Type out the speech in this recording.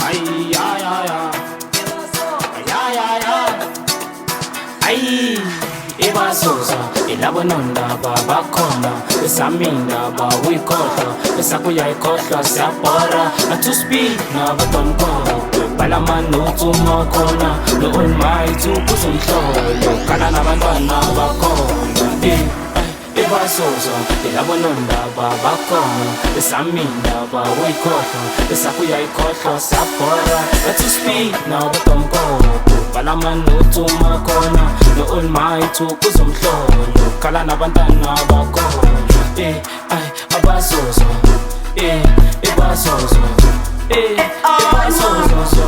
Ay, ya, ya, ya. Ya, ya, ya. Ay, ibazuza ilabonondaba bakhona besamindaba uyikhohlwa besakuyayikhohlwa siyabhora na-2 speed nabadomkhona balamanothi umakhona no-almighty ukuzumhlolo kala nabantwana bakhona ibazuza ilabonondaba bakhona besamindaba uyikhohlwa besakuyayikhohlwa siyabhora na-2 speed nabadomkhona balamanothi umakhona no-almighty ukuzumhlolo kala nabantwana bakhona abazuza ibazuza ibazuza